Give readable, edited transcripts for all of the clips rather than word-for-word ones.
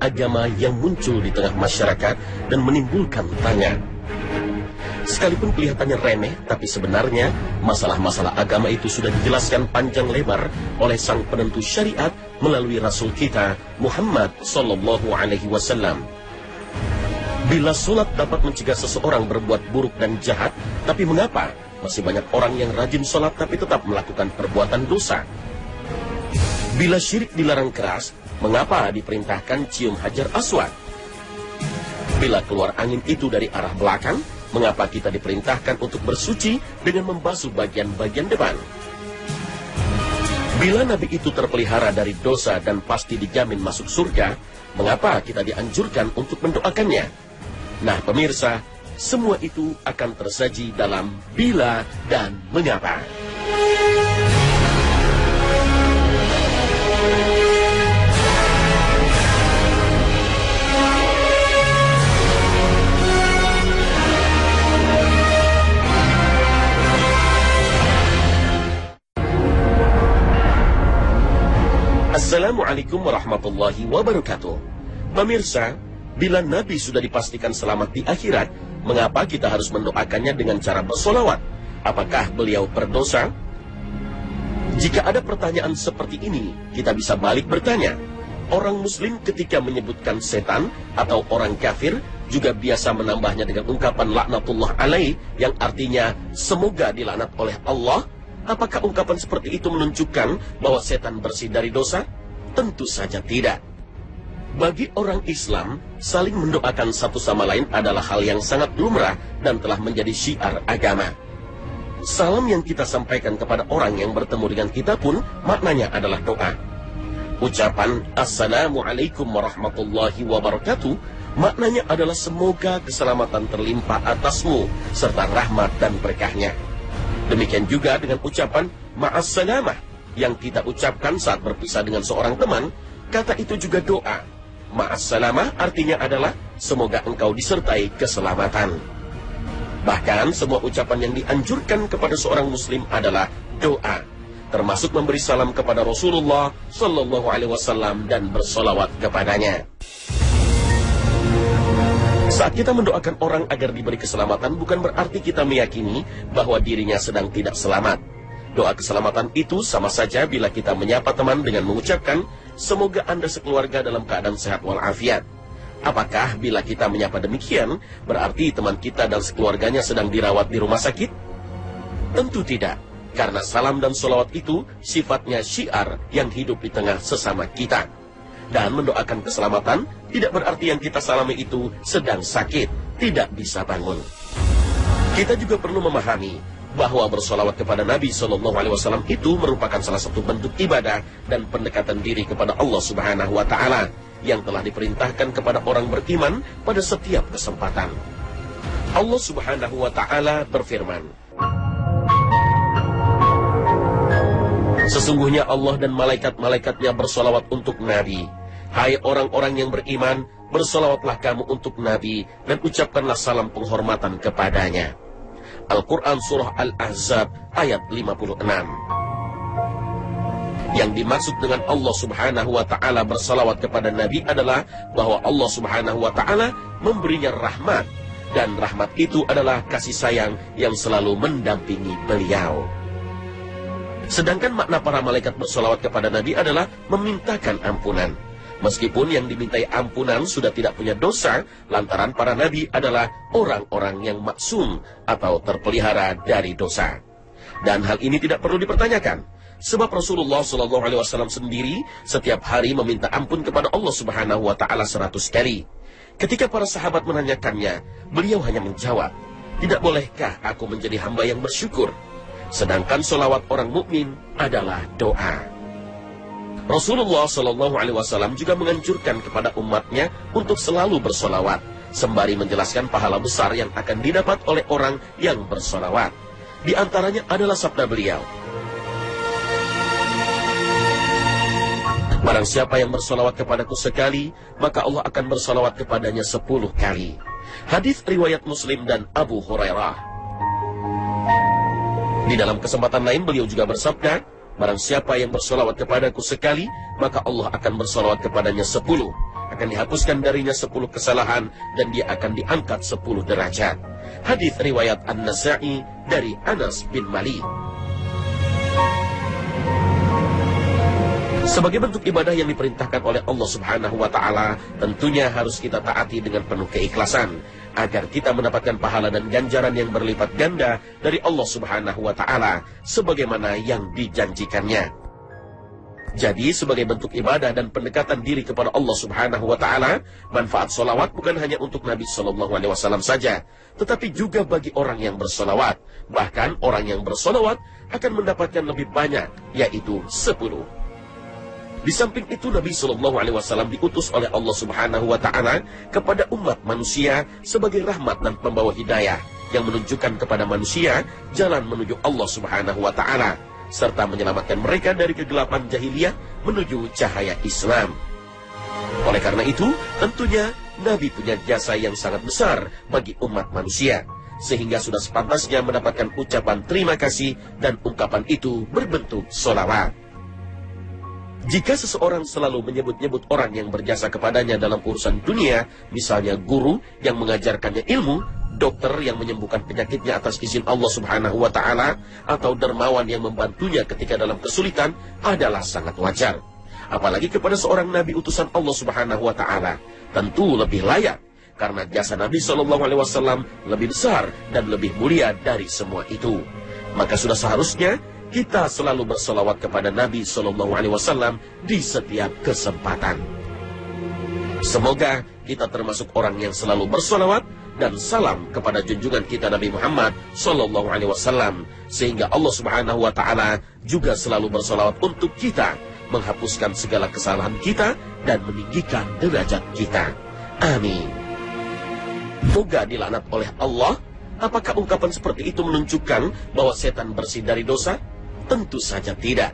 agama yang muncul di tengah masyarakat dan menimbulkan tanya. Sekalipun kelihatannya remeh, tapi sebenarnya masalah-masalah agama itu sudah dijelaskan panjang lebar oleh sang penentu syariat melalui Rasul kita Muhammad Sallallahu Alaihi Wasallam. Bila solat dapat mencegah seseorang berbuat buruk dan jahat, tapi mengapa masih banyak orang yang rajin solat tapi tetap melakukan perbuatan dosa? Bila syirik dilarang keras, mengapa diperintahkan cium hajar aswad? Bila keluar angin itu dari arah belakang, mengapa kita diperintahkan untuk bersuci dengan membasuh bagian-bagian depan? Bila Nabi itu terpelihara dari dosa dan pasti dijamin masuk surga, mengapa kita dianjurkan untuk mendoakannya? Nah pemirsa, semua itu akan tersaji dalam Bila dan Mengapa. Assalamualaikum warahmatullahi wabarakatuh. Pemirsa, bila Nabi sudah dipastikan selamat di akhirat, mengapa kita harus mendoakannya dengan cara bersolawat? Apakah beliau berdosa? Jika ada pertanyaan seperti ini, kita bisa balik bertanya. Orang muslim ketika menyebutkan setan atau orang kafir juga biasa menambahnya dengan ungkapan laknatullah alaih, yang artinya semoga dilaknat oleh Allah. Apakah ungkapan seperti itu menunjukkan bahwa setan bersih dari dosa? Tentu saja tidak. Bagi orang Islam, saling mendoakan satu sama lain adalah hal yang sangat lumrah dan telah menjadi syiar agama. Salam yang kita sampaikan kepada orang yang bertemu dengan kita pun maknanya adalah doa. Ucapan Assalamualaikum warahmatullahi wabarakatuh maknanya adalah semoga keselamatan terlimpah atasmu serta rahmat dan berkahnya. Demikian juga dengan ucapan ma'assalamah yang kita ucapkan saat berpisah dengan seorang teman. Kata itu juga doa. Ma'assalamah artinya adalah semoga engkau disertai keselamatan. Bahkan semua ucapan yang dianjurkan kepada seorang muslim adalah doa, termasuk memberi salam kepada Rasulullah Sallallahu Alaihi Wasallam dan bersolawat kepadanya. Saat kita mendoakan orang agar diberi keselamatan, bukan berarti kita meyakini bahwa dirinya sedang tidak selamat. Doa keselamatan itu sama saja bila kita menyapa teman dengan mengucapkan, semoga Anda sekeluarga dalam keadaan sehat walafiat. Apakah bila kita menyapa demikian, berarti teman kita dan sekeluarganya sedang dirawat di rumah sakit? Tentu tidak, karena salam dan sholawat itu sifatnya syiar yang hidup di tengah sesama kita. Dan mendoakan keselamatan tidak berarti yang kita salami itu sedang sakit, tidak bisa bangun. Kita juga perlu memahami bahwa bersolawat kepada Nabi SAW itu merupakan salah satu bentuk ibadah dan pendekatan diri kepada Allah Subhanahu wa Ta'ala yang telah diperintahkan kepada orang beriman pada setiap kesempatan. Allah Subhanahu wa Ta'ala berfirman, sesungguhnya Allah dan malaikat-malaikatnya bersolawat untuk Nabi. Hai orang-orang yang beriman, bersolawatlah kamu untuk Nabi dan ucapkanlah salam penghormatan kepadanya. Al-Quran Surah Al-Ahzab ayat 56. Yang dimaksud dengan Allah Subhanahu wa Ta'ala bersalawat kepada Nabi adalah bahwa Allah Subhanahu wa Ta'ala memberinya rahmat, dan rahmat itu adalah kasih sayang yang selalu mendampingi beliau. Sedangkan makna para malaikat bersolawat kepada Nabi adalah memintakan ampunan. Meskipun yang dimintai ampunan sudah tidak punya dosa, lantaran para nabi adalah orang-orang yang maksum atau terpelihara dari dosa. Dan hal ini tidak perlu dipertanyakan, sebab Rasulullah SAW sendiri setiap hari meminta ampun kepada Allah Subhanahu wa Ta'ala 100 kali. Ketika para sahabat menanyakannya, beliau hanya menjawab, tidak bolehkah aku menjadi hamba yang bersyukur? Sedangkan solawat orang mukmin adalah doa. Rasulullah SAW juga menganjurkan kepada umatnya untuk selalu bersolawat, sembari menjelaskan pahala besar yang akan didapat oleh orang yang bersolawat. Di antaranya adalah sabda beliau, barang siapa yang bersolawat kepadaku sekali, maka Allah akan bersolawat kepadanya 10 kali. Hadis riwayat Muslim dan Abu Hurairah. Di dalam kesempatan lain beliau juga bersabda, barang siapa yang bersolawat kepadaku sekali, maka Allah akan bersolawat kepadanya 10. akan dihapuskan darinya 10 kesalahan dan dia akan diangkat 10 derajat. Hadis riwayat An-Nasa'i dari Anas bin Malik. Sebagai bentuk ibadah yang diperintahkan oleh Allah Subhanahu wa Ta'ala, tentunya harus kita taati dengan penuh keikhlasan agar kita mendapatkan pahala dan ganjaran yang berlipat ganda dari Allah Subhanahu wa Ta'ala sebagaimana yang dijanjikannya. Jadi sebagai bentuk ibadah dan pendekatan diri kepada Allah Subhanahu wa Ta'ala, manfaat solawat bukan hanya untuk Nabi Shallallahu Alaihi Wasallam saja, tetapi juga bagi orang yang bersolawat. Bahkan orang yang bersolawat akan mendapatkan lebih banyak, yaitu 10. Di samping itu, Nabi Shallallahu Alaihi Wasallam diutus oleh Allah Subhanahu wa Ta'ala kepada umat manusia sebagai rahmat dan pembawa hidayah yang menunjukkan kepada manusia jalan menuju Allah Subhanahu wa Ta'ala, serta menyelamatkan mereka dari kegelapan jahiliyah menuju cahaya Islam. Oleh karena itu, tentunya Nabi punya jasa yang sangat besar bagi umat manusia, sehingga sudah sepantasnya mendapatkan ucapan terima kasih dan ungkapan itu berbentuk sholawat. Jika seseorang selalu menyebut-nyebut orang yang berjasa kepadanya dalam urusan dunia, misalnya guru yang mengajarkannya ilmu, dokter yang menyembuhkan penyakitnya atas izin Allah Subhanahu wa Ta'ala, atau dermawan yang membantunya ketika dalam kesulitan, adalah sangat wajar. Apalagi kepada seorang nabi utusan Allah Subhanahu wa Ta'ala, tentu lebih layak, karena jasa Nabi Shallallahu Alaihi Wasallam lebih besar dan lebih mulia dari semua itu. Maka sudah seharusnya kita selalu bersolawat kepada Nabi Shallallahu Alaihi Wasallam di setiap kesempatan. Semoga kita termasuk orang yang selalu bersolawat dan salam kepada junjungan kita Nabi Muhammad Shallallahu Alaihi Wasallam, sehingga Allah Subhanahu Wa Taala juga selalu bersolawat untuk kita, menghapuskan segala kesalahan kita dan meninggikan derajat kita. Amin. Moga dilaknat oleh Allah. Apakah ungkapan seperti itu menunjukkan bahwa setan bersih dari dosa? Tentu saja tidak.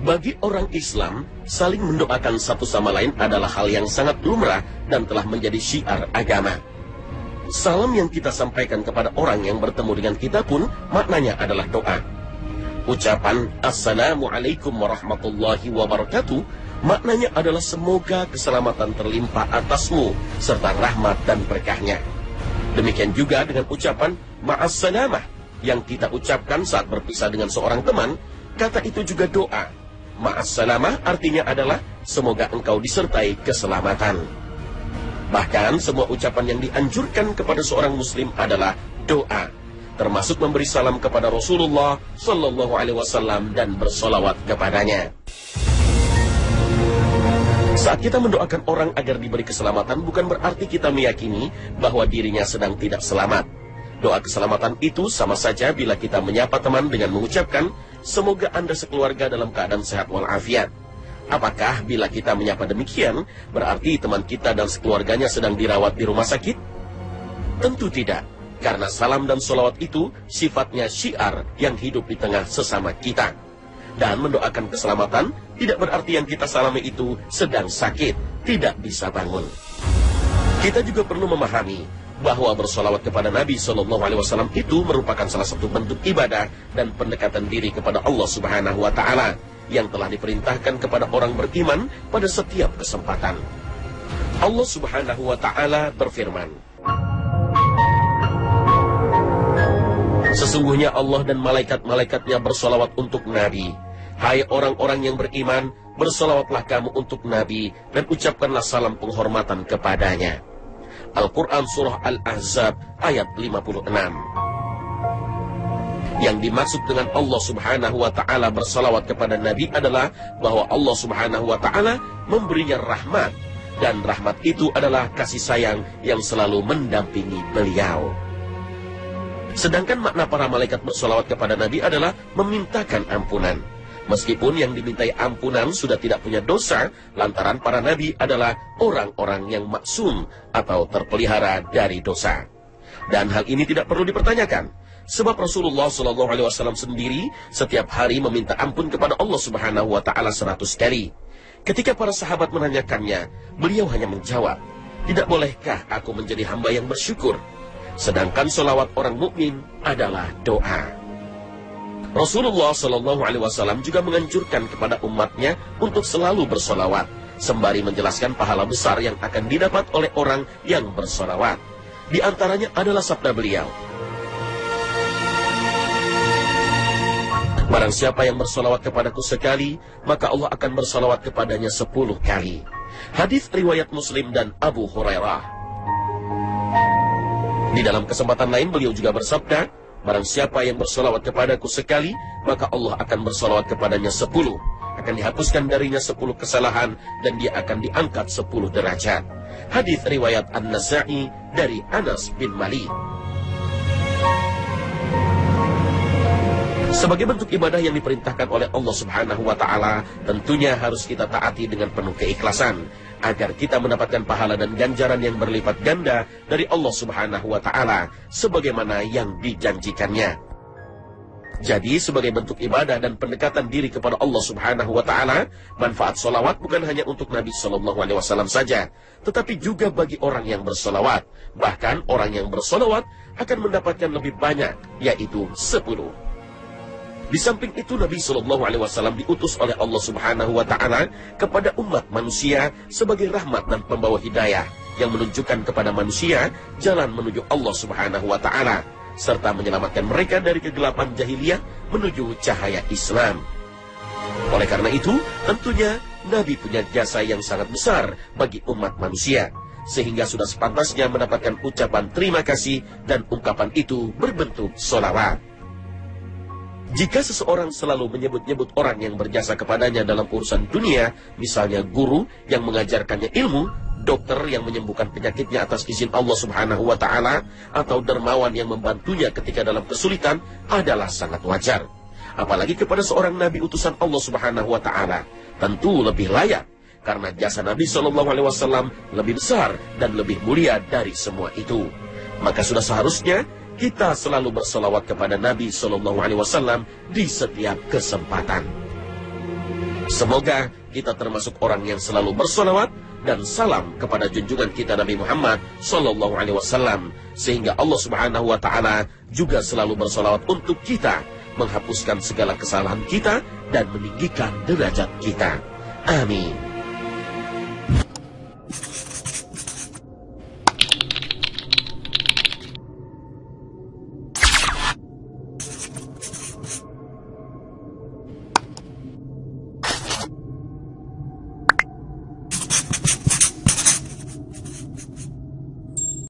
Bagi orang Islam, saling mendoakan satu sama lain adalah hal yang sangat lumrah dan telah menjadi syiar agama. Salam yang kita sampaikan kepada orang yang bertemu dengan kita pun maknanya adalah doa. Ucapan Assalamualaikum warahmatullahi wabarakatuh maknanya adalah semoga keselamatan terlimpah atasmu serta rahmat dan berkahnya. Demikian juga dengan ucapan Ma'assalamah yang kita ucapkan saat berpisah dengan seorang teman, kata itu juga doa. Ma'assalamah artinya adalah semoga engkau disertai keselamatan. Bahkan semua ucapan yang dianjurkan kepada seorang muslim adalah doa, termasuk memberi salam kepada Rasulullah Sallallahu Alaihi Wasallam dan bersolawat kepadanya. Saat kita mendoakan orang agar diberi keselamatan, bukan berarti kita meyakini bahwa dirinya sedang tidak selamat. Doa keselamatan itu sama saja bila kita menyapa teman dengan mengucapkan, semoga Anda sekeluarga dalam keadaan sehat walafiat. Apakah bila kita menyapa demikian, berarti teman kita dan sekeluarganya sedang dirawat di rumah sakit? Tentu tidak, karena salam dan sholawat itu sifatnya syiar yang hidup di tengah sesama kita. Dan mendoakan keselamatan tidak berarti yang kita salami itu sedang sakit, tidak bisa bangun. Kita juga perlu memahami bahwa bersolawat kepada Nabi Shallallahu Alaihi Wasallam itu merupakan salah satu bentuk ibadah dan pendekatan diri kepada Allah Subhanahu Wa Taala yang telah diperintahkan kepada orang beriman pada setiap kesempatan. Allah Subhanahu Wa Taala berfirman, sesungguhnya Allah dan malaikat-malaikatnya bersolawat untuk Nabi. Hai orang-orang yang beriman, bersolawatlah kamu untuk Nabi dan ucapkanlah salam penghormatan kepadanya. Al-Quran Surah Al-Ahzab ayat 56. Yang dimaksud dengan Allah Subhanahu Wa Ta'ala bersalawat kepada Nabi adalah bahwa Allah Subhanahu Wa Ta'ala memberinya rahmat, dan rahmat itu adalah kasih sayang yang selalu mendampingi beliau. Sedangkan makna para malaikat bersalawat kepada Nabi adalah memintakan ampunan. Meskipun yang dimintai ampunan sudah tidak punya dosa, lantaran para nabi adalah orang-orang yang maksum atau terpelihara dari dosa. Dan hal ini tidak perlu dipertanyakan, sebab Rasulullah SAW sendiri setiap hari meminta ampun kepada Allah Subhanahu Wa Taala 100 kali. Ketika para sahabat menanyakannya, beliau hanya menjawab, tidak bolehkah aku menjadi hamba yang bersyukur? Sedangkan sholawat orang mukmin adalah doa. Rasulullah SAW juga menganjurkan kepada umatnya untuk selalu bersolawat, sembari menjelaskan pahala besar yang akan didapat oleh orang yang bersolawat. Di antaranya adalah sabda beliau, barang siapa yang bersolawat kepadaku sekali, maka Allah akan bersolawat kepadanya 10 kali. Hadis riwayat Muslim dan Abu Hurairah. Di dalam kesempatan lain beliau juga bersabda, barang siapa yang bersolawat kepadaku sekali, maka Allah akan bersolawat kepadanya 10. Akan dihapuskan darinya 10 kesalahan dan dia akan diangkat 10 derajat. Hadis riwayat An-Nasa'i dari Anas bin Malik. Sebagai bentuk ibadah yang diperintahkan oleh Allah Subhanahu wa Ta'ala, tentunya harus kita taati dengan penuh keikhlasan agar kita mendapatkan pahala dan ganjaran yang berlipat ganda dari Allah Subhanahu wa Ta'ala sebagaimana yang dijanjikannya. Jadi sebagai bentuk ibadah dan pendekatan diri kepada Allah Subhanahu wa Ta'ala, manfaat solawat bukan hanya untuk Nabi Shallallahu Alaihi Wasallam saja, tetapi juga bagi orang yang bersolawat. Bahkan orang yang bersolawat akan mendapatkan lebih banyak, yaitu 10. Di samping itu Nabi Shallallahu Alaihi Wasallam diutus oleh Allah Subhanahu wa Ta'ala kepada umat manusia sebagai rahmat dan pembawa hidayah yang menunjukkan kepada manusia jalan menuju Allah Subhanahu wa Ta'ala, serta menyelamatkan mereka dari kegelapan jahiliyah menuju cahaya Islam. Oleh karena itu, tentunya Nabi punya jasa yang sangat besar bagi umat manusia, sehingga sudah sepantasnya mendapatkan ucapan terima kasih dan ungkapan itu berbentuk sholawat. Jika seseorang selalu menyebut-nyebut orang yang berjasa kepadanya dalam urusan dunia, misalnya guru yang mengajarkannya ilmu, dokter yang menyembuhkan penyakitnya atas izin Allah Subhanahu wa Ta'ala, atau dermawan yang membantunya ketika dalam kesulitan, adalah sangat wajar. Apalagi kepada seorang nabi utusan Allah Subhanahu wa Ta'ala, tentu lebih layak, karena jasa Nabi Shallallahu Alaihi Wasallam lebih besar dan lebih mulia dari semua itu. Maka sudah seharusnya kita selalu bersolawat kepada Nabi Shallallahu Alaihi Wasallam di setiap kesempatan. Semoga kita termasuk orang yang selalu bersolawat dan salam kepada junjungan kita Nabi Muhammad Sallallahu Alaihi Wasallam, sehingga Allah Subhanahu Wa Taala juga selalu bersolawat untuk kita, menghapuskan segala kesalahan kita dan meninggikan derajat kita. Amin.